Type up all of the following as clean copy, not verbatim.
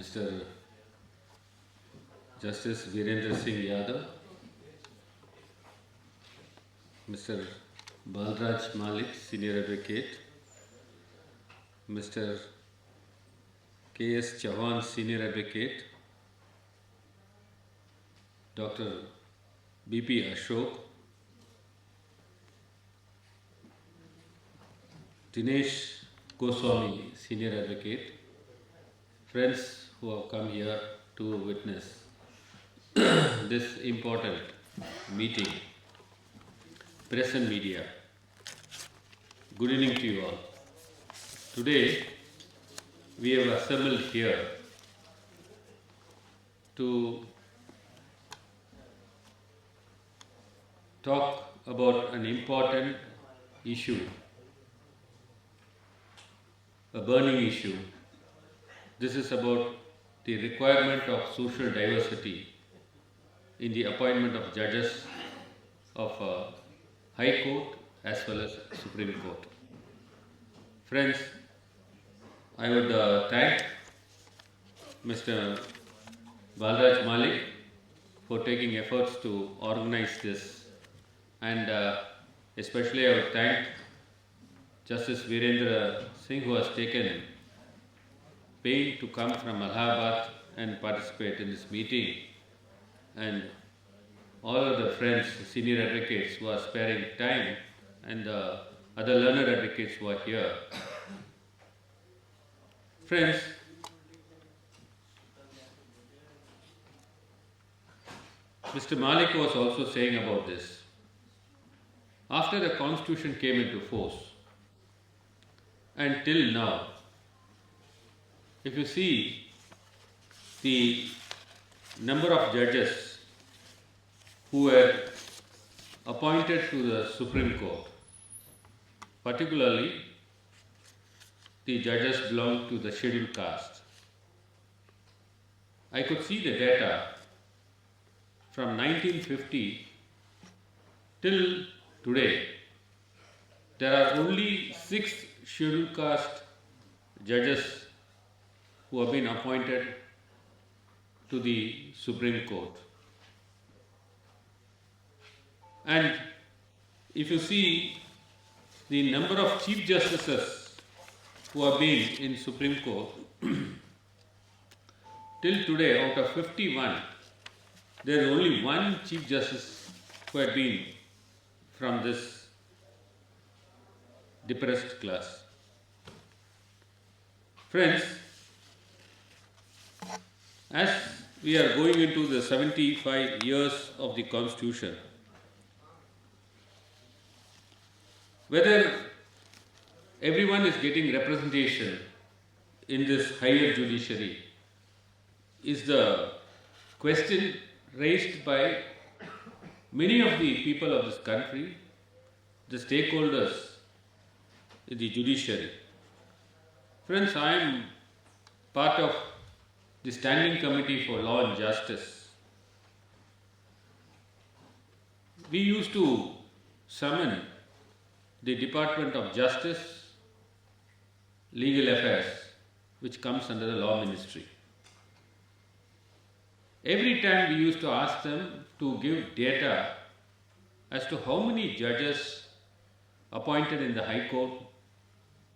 Mr. Justice Virender Singh, Mr. Balraj Malik, Senior Advocate, Mr. K.S. Chauhan, Senior Advocate, Dr. BP Ashok, Goswami, Senior Advocate, friends who have come here to witness this important meeting, press and media. Good evening to you all. Today we have assembled here to talk about an important issue, a burning issue. This is about the requirement of social diversity in the appointment of judges of High Court as well as Supreme Court. Friends, I would thank Mr. Balraj Malik for taking efforts to organize this, and especially I would thank Justice Virender Singh, who has taken pain to come from Allahabad and participate in this meeting, and all of the friends, senior advocates who are sparing time, and the other learned advocates who are here. Friends, Mr. Malik was also saying about this. After the Constitution came into force, and till now, if you see the number of judges who were appointed to the Supreme Court, particularly the judges belong to the scheduled caste, I could see the data from 1950 till today. There are only 6 scheduled caste judges who have been appointed to the Supreme Court. And if you see the number of Chief Justices who have been in Supreme Court, till today, out of 51, there is only 1 Chief Justice who had been from this depressed class. Friends, as we are going into the 75 years of the Constitution, whether everyone is getting representation in this higher judiciary is the question raised by many of the people of this country, the stakeholders in the judiciary. Friends, I am part of the Standing Committee for Law and Justice. We used to summon the Department of Justice, Legal Affairs, which comes under the Law Ministry. Every time we used to ask them to give data as to how many judges appointed in the High Court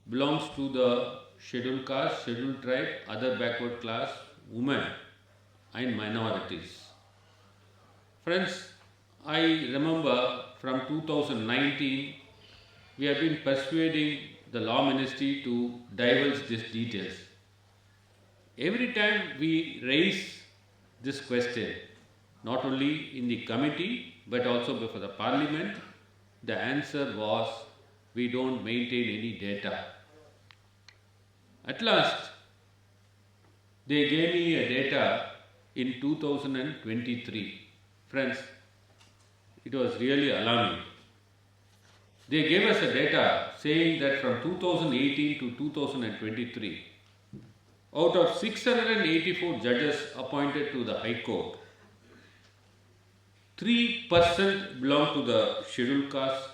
belongs to the scheduled caste, scheduled tribe, other backward class, women and minorities. Friends, I remember from 2019, we have been persuading the Law Ministry to divulge these details. Every time we raise this question, not only in the committee but also before the Parliament, the answer was, we don't maintain any data. At last, they gave me a data in 2023. Friends, it was really alarming. They gave us a data saying that from 2018 to 2023, out of 684 judges appointed to the High Court, 3% belong to the scheduled caste,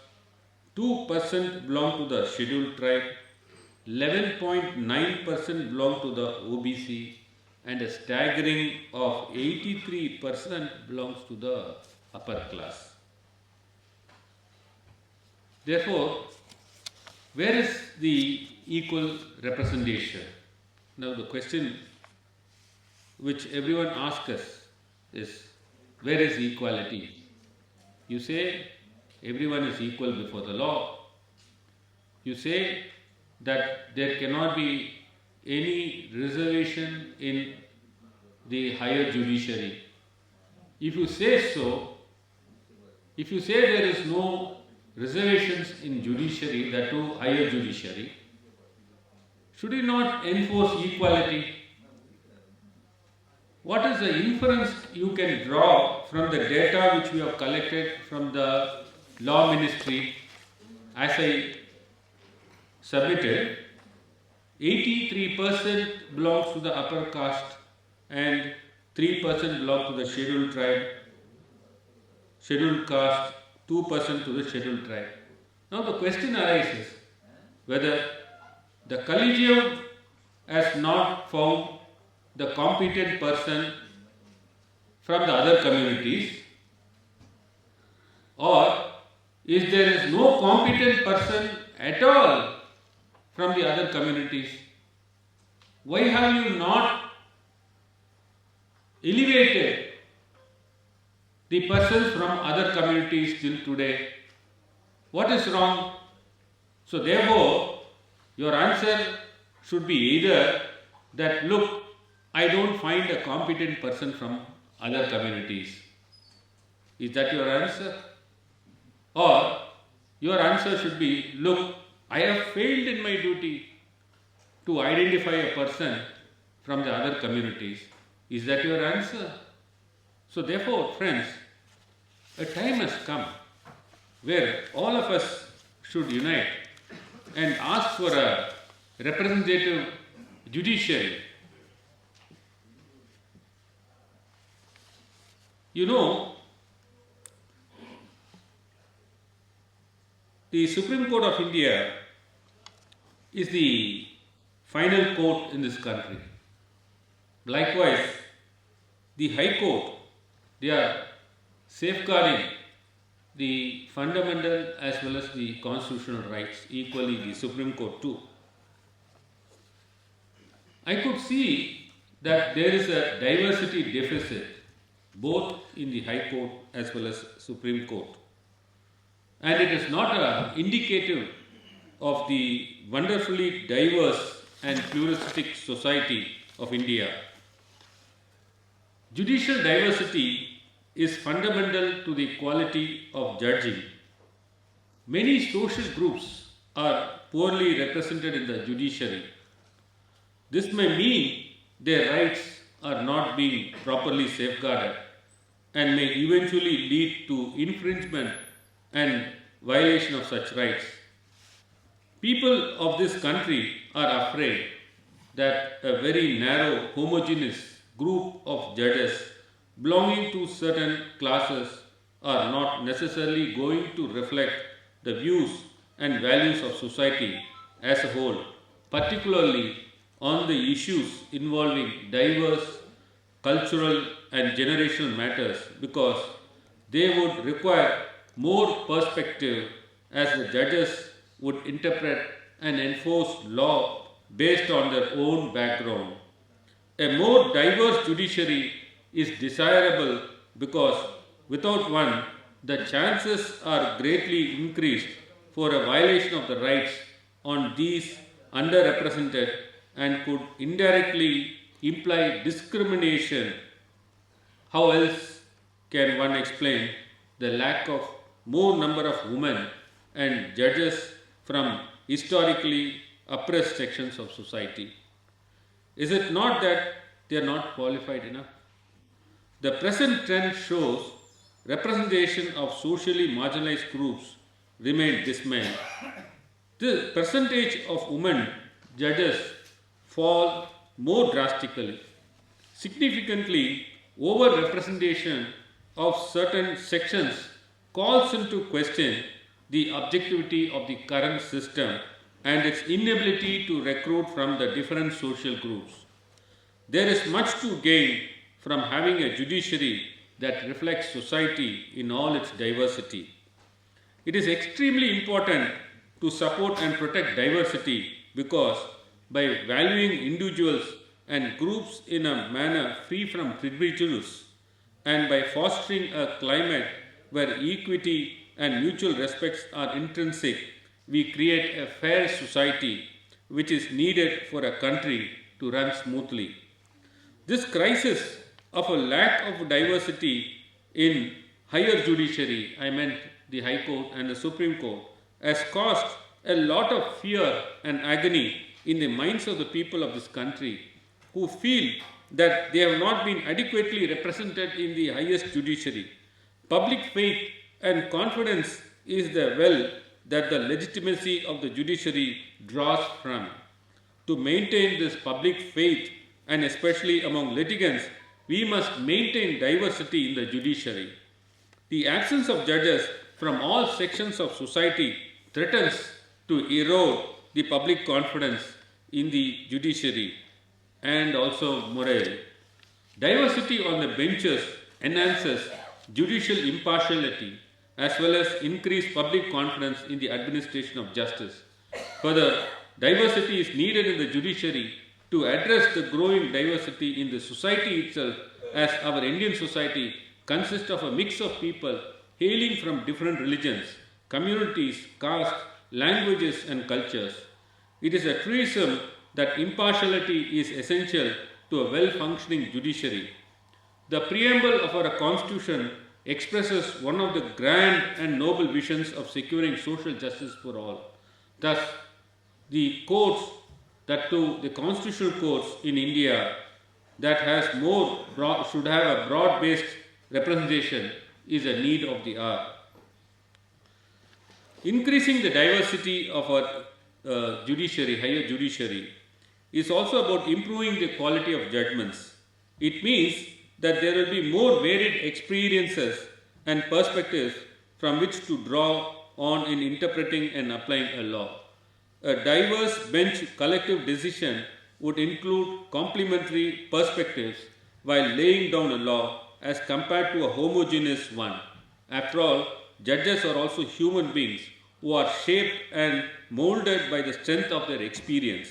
2% belong to the scheduled tribe, 11.9% belong to the OBC, and a staggering of 83% belongs to the upper class. Therefore, where is the equal representation? Now the question which everyone asks us is, where is equality? You say everyone is equal before the law. You say that there cannot be any reservation in the higher judiciary. If you say so, if you say there is no reservations in judiciary, that too higher judiciary, should you not enforce equality? What is the inference you can draw from the data which we have collected from the law ministry? As I submitted, 83% belongs to the upper caste and 3% belongs to the scheduled tribe, scheduled caste, 2% to the scheduled tribe. Now the question arises whether the collegium has not found the competent person from the other communities, or if there is no competent person at all from the other communities, why have you not elevated the persons from other communities till today? What is wrong? So therefore, your answer should be either that, look, I don't find a competent person from other communities. Is that your answer? Or your answer should be, look, I have failed in my duty to identify a person from the other communities. Is that your answer? So therefore, friends, a time has come where all of us should unite and ask for a representative judiciary. You know, the Supreme Court of India is the final court in this country. Likewise, the High Court, they are safeguarding the fundamental as well as the constitutional rights, equally the Supreme Court too. I could see that there is a diversity deficit both in the High Court as well as Supreme Court. And it is not indicative of the wonderfully diverse and pluralistic society of India. Judicial diversity is fundamental to the quality of judging. Many social groups are poorly represented in the judiciary. This may mean their rights are not being properly safeguarded and may eventually lead to infringement and violation of such rights. People of this country are afraid that a very narrow, homogeneous group of judges belonging to certain classes are not necessarily going to reflect the views and values of society as a whole, particularly on the issues involving diverse cultural and generational matters, because they would require more perspective as the judges would interpret and enforce law based on their own background. A more diverse judiciary is desirable because without one, the chances are greatly increased for a violation of the rights on these underrepresented and could indirectly imply discrimination. How else can one explain the lack of more number of women and judges from historically oppressed sections of society? Is it not that they are not qualified enough? The present trend shows representation of socially marginalized groups remain dismaying. The percentage of women judges fall more drastically. Significantly, over-representation of certain sections calls into question the objectivity of the current system and its inability to recruit from the different social groups. There is much to gain from having a judiciary that reflects society in all its diversity. It is extremely important to support and protect diversity because by valuing individuals and groups in a manner free from prejudice and by fostering a climate where equity and mutual respect are intrinsic, we create a fair society which is needed for a country to run smoothly. This crisis of a lack of diversity in higher judiciary, I meant the High Court and the Supreme Court, has caused a lot of fear and agony in the minds of the people of this country who feel that they have not been adequately represented in the highest judiciary. Public faith and confidence is the well that the legitimacy of the judiciary draws from. To maintain this public faith, and especially among litigants, we must maintain diversity in the judiciary. The absence of judges from all sections of society threatens to erode the public confidence in the judiciary and also morale. Diversity on the benches enhances judicial impartiality as well as increased public confidence in the administration of justice. Further, diversity is needed in the judiciary to address the growing diversity in the society itself, as our Indian society consists of a mix of people hailing from different religions, communities, castes, languages and cultures. It is a truism that impartiality is essential to a well-functioning judiciary. The preamble of our Constitution expresses one of the grand and noble visions of securing social justice for all. Thus, the courts, that too the constitutional courts in India, that has should have a broad-based representation, is a need of the hour. Increasing the diversity of our judiciary, higher judiciary, is also about improving the quality of judgments. It means that there will be more varied experiences and perspectives from which to draw on in interpreting and applying a law. A diverse bench collective decision would include complementary perspectives while laying down a law as compared to a homogeneous one. After all, judges are also human beings who are shaped and molded by the strength of their experience.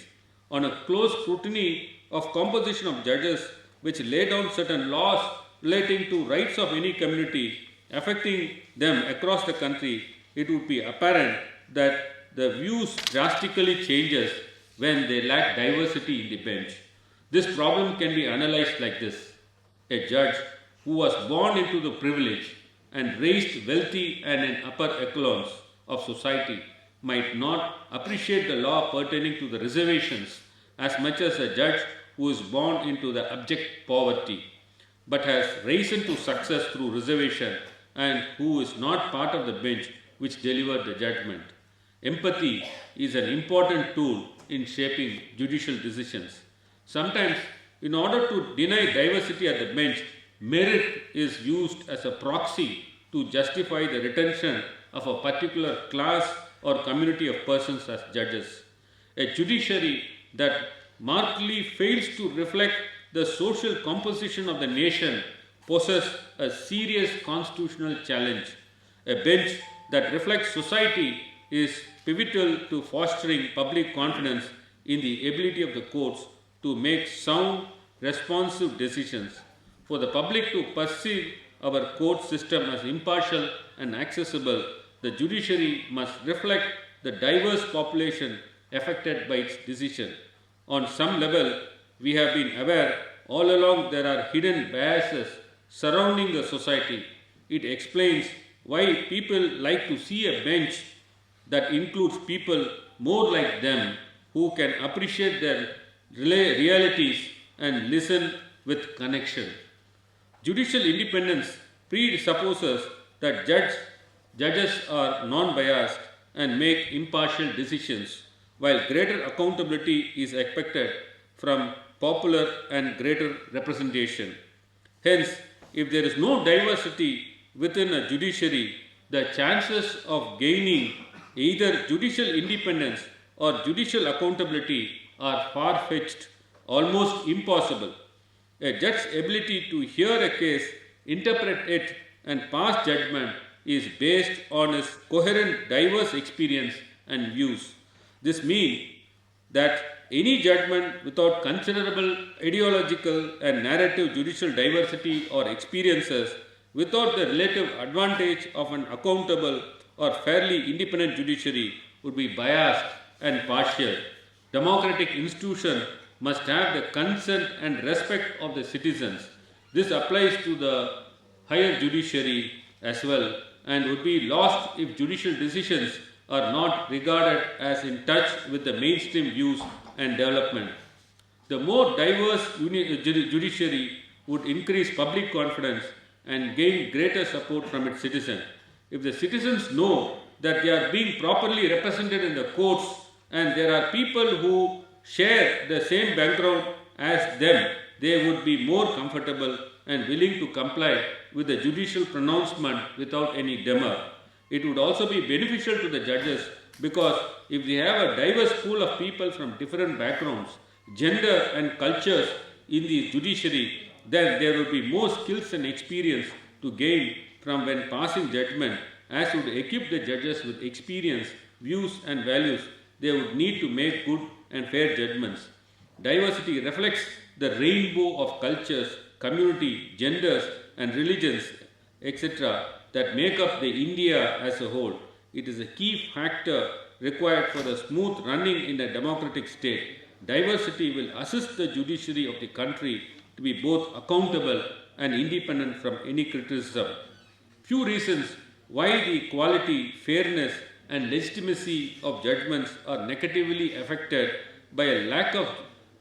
On a close scrutiny of composition of judges which lay down certain laws relating to rights of any community affecting them across the country, it would be apparent that the views drastically changes when they lack diversity in the bench. This problem can be analyzed like this. A judge who was born into the privilege and raised wealthy and in upper echelons of society might not appreciate the law pertaining to the reservations as much as a judge who is born into the abject poverty but has risen to success through reservation and who is not part of the bench which delivered the judgment. Empathy is an important tool in shaping judicial decisions. Sometimes, in order to deny diversity at the bench, merit is used as a proxy to justify the retention of a particular class or community of persons as judges. A judiciary that markedly fails to reflect the social composition of the nation poses a serious constitutional challenge. A bench that reflects society is pivotal to fostering public confidence in the ability of the courts to make sound, responsive decisions. For the public to perceive our court system as impartial and accessible, the judiciary must reflect the diverse population affected by its decision. On some level, we have been aware all along there are hidden biases surrounding the society. It explains why people like to see a bench that includes people more like them who can appreciate their realities and listen with connection. Judicial independence presupposes that judges are non-biased and make impartial decisions, while greater accountability is expected from popular and greater representation. Hence, if there is no diversity within a judiciary, the chances of gaining either judicial independence or judicial accountability are far-fetched, almost impossible. A judge's ability to hear a case, interpret it, and pass judgment is based on his coherent, diverse experience and views. This means that any judgment without considerable ideological and narrative judicial diversity or experiences, without the relative advantage of an accountable or fairly independent judiciary, would be biased and partial. Democratic institutions must have the consent and respect of the citizens. This applies to the higher judiciary as well, and would be lost if judicial decisions are not regarded as in touch with the mainstream views and development. The more diverse judiciary would increase public confidence and gain greater support from its citizens. If the citizens know that they are being properly represented in the courts and there are people who share the same background as them, they would be more comfortable and willing to comply with the judicial pronouncement without any demur. It would also be beneficial to the judges because if they have a diverse pool of people from different backgrounds, gender and cultures in the judiciary, then there would be more skills and experience to gain from when passing judgment, as would equip the judges with experience, views and values they would need to make good and fair judgments. Diversity reflects the rainbow of cultures, community, genders and religions, etc. that make up the India as a whole. It is a key factor required for the smooth running in a democratic state. Diversity will assist the judiciary of the country to be both accountable and independent from any criticism. Few reasons why the quality, fairness and legitimacy of judgments are negatively affected by a lack of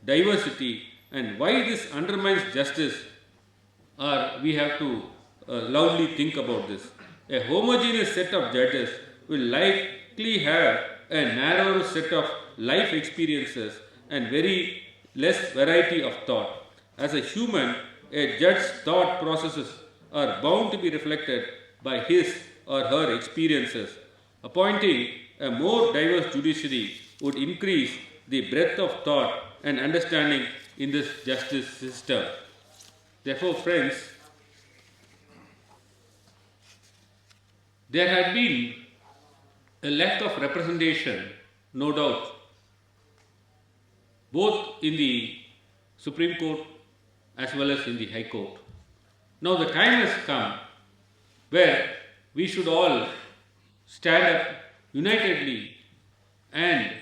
diversity, and why this undermines justice, we have to loudly think about this. A homogeneous set of judges will likely have a narrower set of life experiences and very less variety of thought. As a human, a judge's thought processes are bound to be reflected by his or her experiences. Appointing a more diverse judiciary would increase the breadth of thought and understanding in this justice system. Therefore, friends, there had been a lack of representation, no doubt, both in the Supreme Court as well as in the High Court. Now the time has come where we should all stand up unitedly and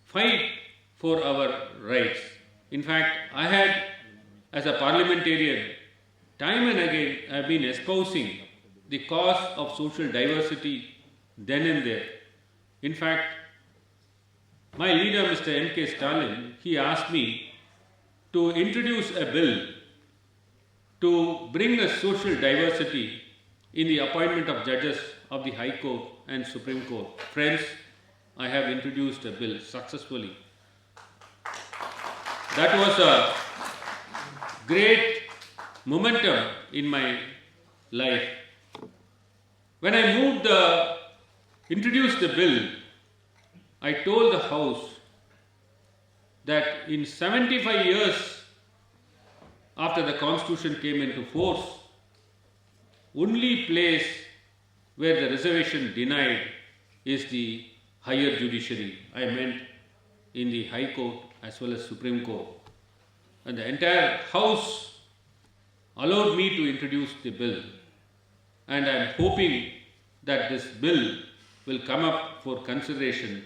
fight for our rights. In fact, I had, as a parliamentarian, time and again I have been espousing the cause of social diversity then and there. In fact, my leader, Mr. M.K. Stalin, he asked me to introduce a bill to bring a social diversity in the appointment of judges of the High Court and Supreme Court. Friends, I have introduced a bill successfully. That was a great momentum in my life. When I introduced the bill, I told the House that in 75 years after the Constitution came into force, only place where the reservation denied is the higher judiciary. I meant in the High Court as well as Supreme Court. And the entire House allowed me to introduce the bill. And I am hoping that this bill will come up for consideration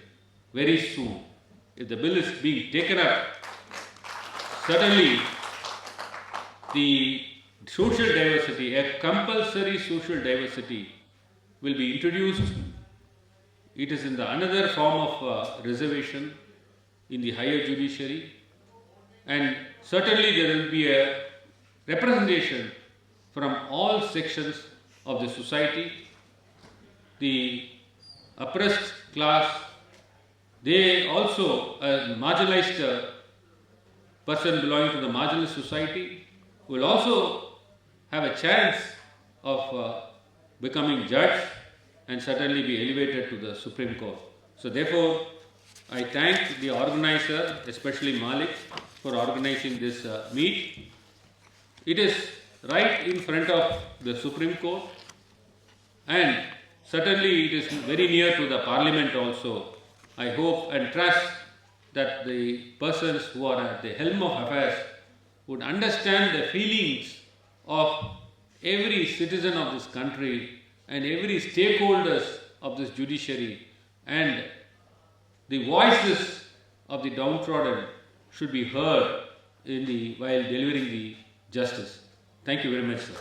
very soon. If the bill is being taken up, certainly the social diversity, a compulsory social diversity, will be introduced. It is in the another form of reservation in the higher judiciary, and certainly there will be a representation from all sections of the society. The oppressed class, they also, a marginalized person belonging to the marginalized society, will also have a chance of becoming judge and certainly be elevated to the Supreme Court. So therefore, I thank the organizer, especially Malik, for organizing this meet. It is right in front of the Supreme Court, and certainly it is very near to the Parliament also. I hope and trust that the persons who are at the helm of affairs would understand the feelings of every citizen of this country and every stakeholders of this judiciary, and the voices of the downtrodden should be heard while delivering the justice. Thank you very much, sir.